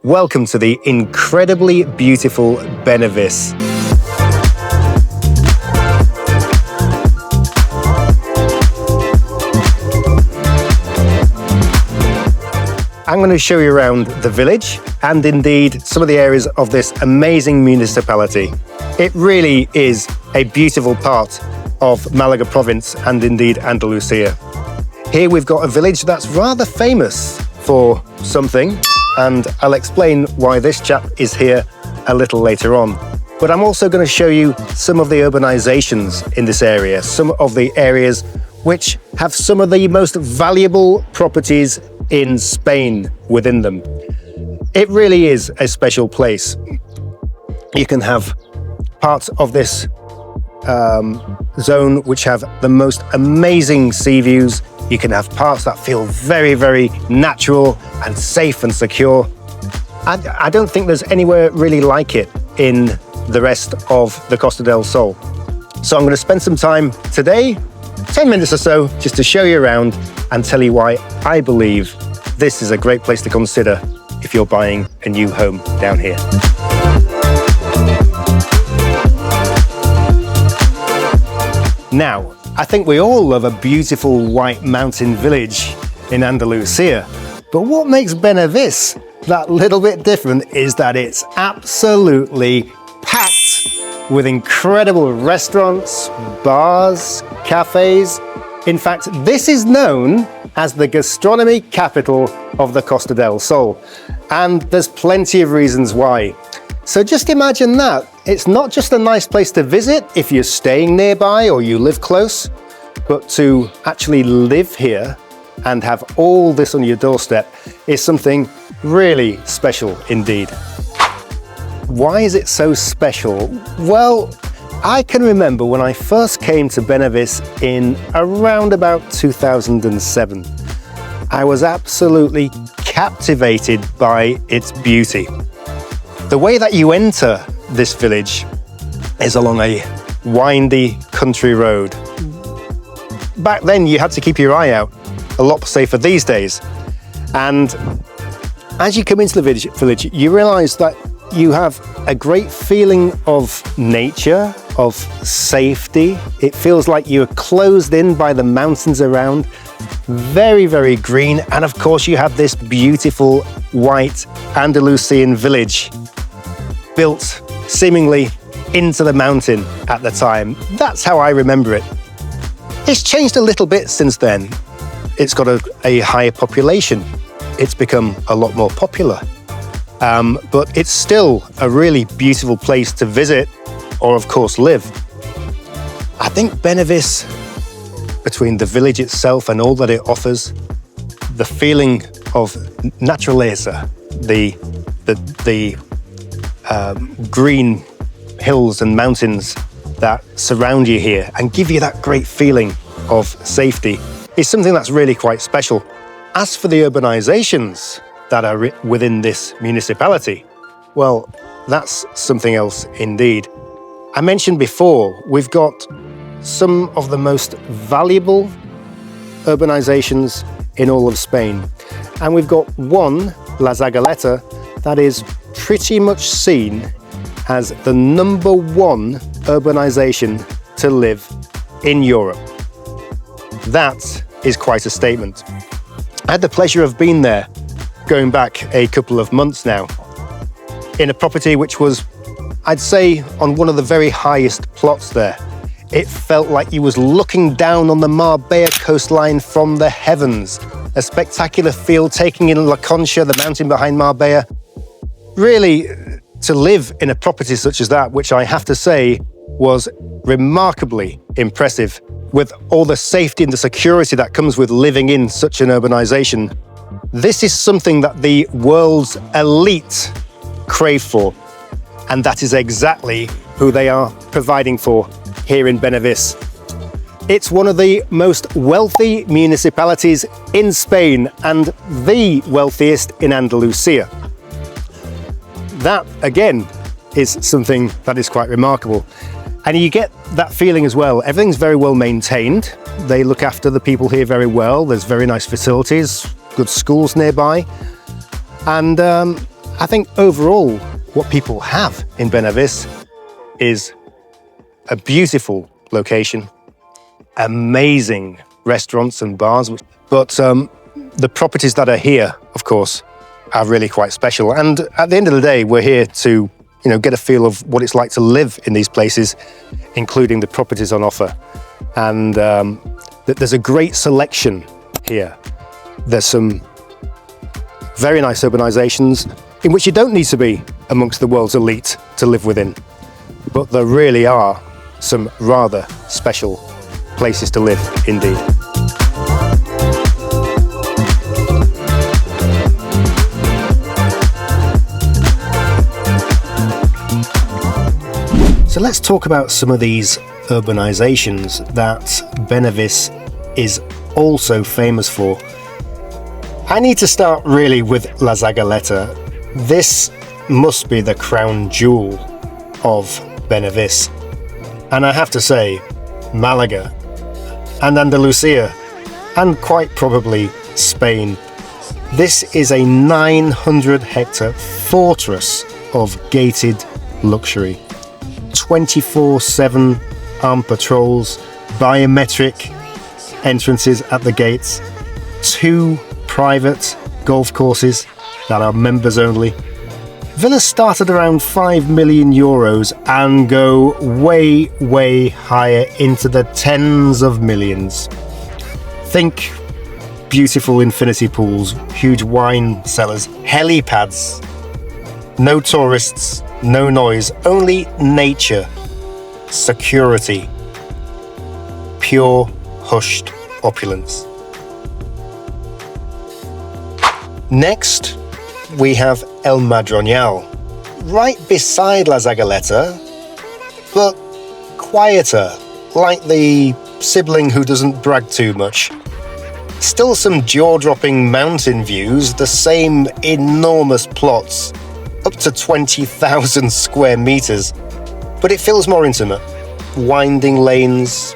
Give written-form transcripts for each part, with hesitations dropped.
Welcome to the incredibly beautiful Benahavis. I'm going to show you around the village and indeed some of the areas of this amazing municipality. It really is a beautiful part of Malaga province and indeed Andalusia. Here we've got a village that's rather famous for something, and I'll explain why this chap is here a little later on. But I'm also going to show you some of the urbanizations in this area, some of the areas which have some of the most valuable properties in Spain within them. It really is a special place. You can have parts of this zone which have the most amazing sea views. You can have parts that feel very, very natural and safe and secure. I don't think there's anywhere really like it in the rest of the Costa del Sol. So I'm going to spend some time today, 10 minutes or so, just to show you around and tell you why I believe this is a great place to consider if you're buying a new home down here. Now, I think we all love a beautiful white mountain village in Andalusia, but what makes Benahavis that little bit different is that it's absolutely packed with incredible restaurants, bars, cafes. In fact, this is known as the gastronomy capital of the Costa del Sol, and there's plenty of reasons why. So just imagine that. It's not just a nice place to visit if you're staying nearby or you live close, but to actually live here and have all this on your doorstep is something really special indeed. Why is it so special? Well, I can remember when I first came to Benahavis in around about 2007. I was absolutely captivated by its beauty. The way that you enter this village is along a windy country road. Back then you had to keep your eye out, a lot safer these days. And as you come into the village, you realise that you have a great feeling of nature, of safety. It feels like you're closed in by the mountains around. Very, very green. And of course you have this beautiful white Andalusian village built seemingly into the mountain at the time. That's how I remember it. It's changed a little bit since then. It's got a higher population. It's become a lot more popular. But it's still a really beautiful place to visit or of course live. I think Benahavis, between the village itself and all that it offers, the feeling of naturaleza, the green hills and mountains that surround you here and give you that great feeling of safety is something that's really quite special. As for the urbanizations that are within this municipality, well, that's something else indeed. I mentioned before, we've got some of the most valuable urbanizations in all of Spain. And we've got one, La Zagaleta, that is pretty much seen as the #1 urbanization to live in Europe. That is quite a statement. I had the pleasure of being there, going back a couple of months now, in a property which was, I'd say, on one of the very highest plots there. It felt like you was looking down on the Marbella coastline from the heavens. A spectacular field taking in La Concha, the mountain behind Marbella. Really, to live in a property such as that, which I have to say was remarkably impressive, with all the safety and the security that comes with living in such an urbanization. This is something that the world's elite crave for, and that is exactly who they are providing for here in Benahavis. It's one of the most wealthy municipalities in Spain and the wealthiest in Andalusia. That, again, is something that is quite remarkable. And you get that feeling as well. Everything's very well maintained. They look after the people here very well. There's very nice facilities, good schools nearby. And I think overall what people have in Benahavis is a beautiful location, amazing restaurants and bars, but the properties that are here, of course, are really quite special. And at the end of the day, we're here to, get a feel of what it's like to live in these places, including the properties on offer. And there's a great selection here. There's some very nice urbanizations in which you don't need to be amongst the world's elite to live within. But there really are some rather special places to live indeed. So let's talk about some of these urbanizations that Benahavis is also famous for. I need to start really with La Zagaleta. This must be the crown jewel of Benahavis. And I have to say, Malaga and Andalusia, and quite probably Spain, this is a 900-hectare fortress of gated luxury. 24/7 armed patrols, biometric entrances at the gates, 2 private golf courses that are members only. Villas start at around 5 million euros and go way higher into the tens of millions. Think beautiful infinity pools, huge wine cellars, helipads, no tourists, no noise, only nature, security, pure hushed opulence. Next, we have El Madroñal, right beside La Zagaleta, but quieter, like the sibling who doesn't brag too much. Still some jaw-dropping mountain views, the same enormous plots, up to 20,000 square meters, but it feels more intimate. Winding lanes,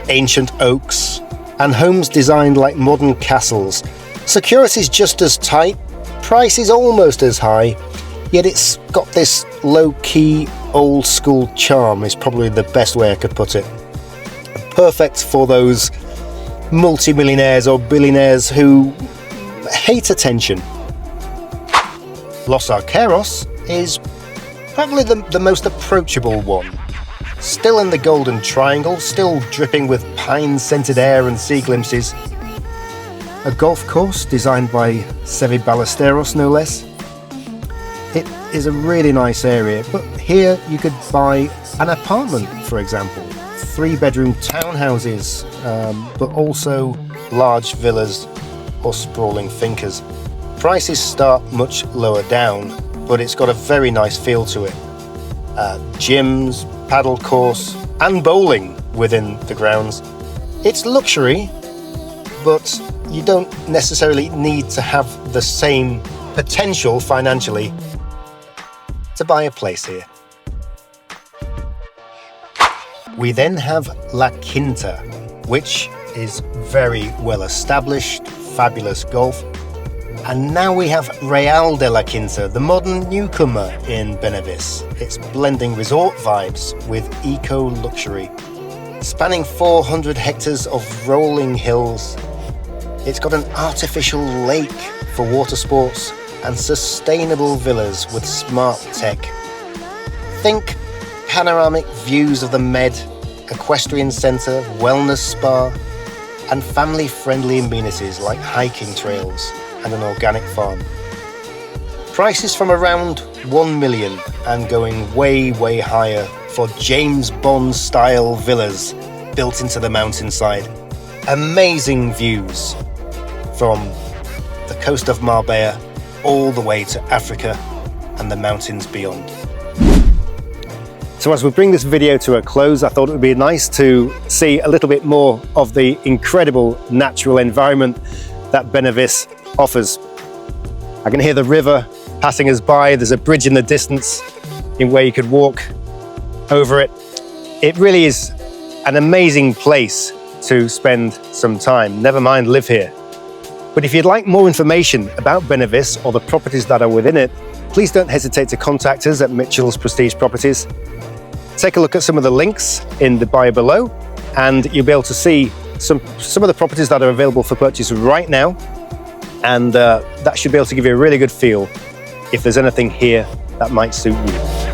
ancient oaks, and homes designed like modern castles. Security's just as tight, price is almost as high, yet it's got this low-key, old-school charm is probably the best way I could put it. Perfect for those multimillionaires or billionaires who hate attention. Los Arqueros is probably the most approachable one. Still in the Golden Triangle, still dripping with pine-scented air and sea glimpses. A golf course designed by Sevi Ballesteros, no less. It is a really nice area, but here you could buy an apartment, for example. 3-bedroom townhouses, but also large villas or sprawling fincas. Prices start much lower down, but it's got a very nice feel to it. Gyms, paddle course, and bowling within the grounds. It's luxury, but you don't necessarily need to have the same potential financially to buy a place here. We then have La Quinta, which is very well established, fabulous golf. And now we have Real de la Quinta, the modern newcomer in Benahavis. It's blending resort vibes with eco-luxury. Spanning 400 hectares of rolling hills, it's got an artificial lake for water sports and sustainable villas with smart tech. Think panoramic views of the Med, equestrian centre, wellness spa, and family-friendly amenities like hiking trails and an organic farm. Prices from around 1 million and going way higher for James Bond style villas built into the mountainside. Amazing views from the coast of Marbella all the way to Africa and the mountains beyond. So as we bring this video to a close, I thought it would be nice to see a little bit more of the incredible natural environment that Benahavis offers. I can hear the river passing us by. There's a bridge in the distance in where you could walk over it. It really is an amazing place to spend some time, never mind live here. But if you'd like more information about Benahavis or the properties that are within it, please don't hesitate to contact us at Mitchell's Prestige Properties. Take a look at some of the links in the bio below, and you'll be able to see some of the properties that are available for purchase right now, and that should be able to give you a really good feel if there's anything here that might suit you.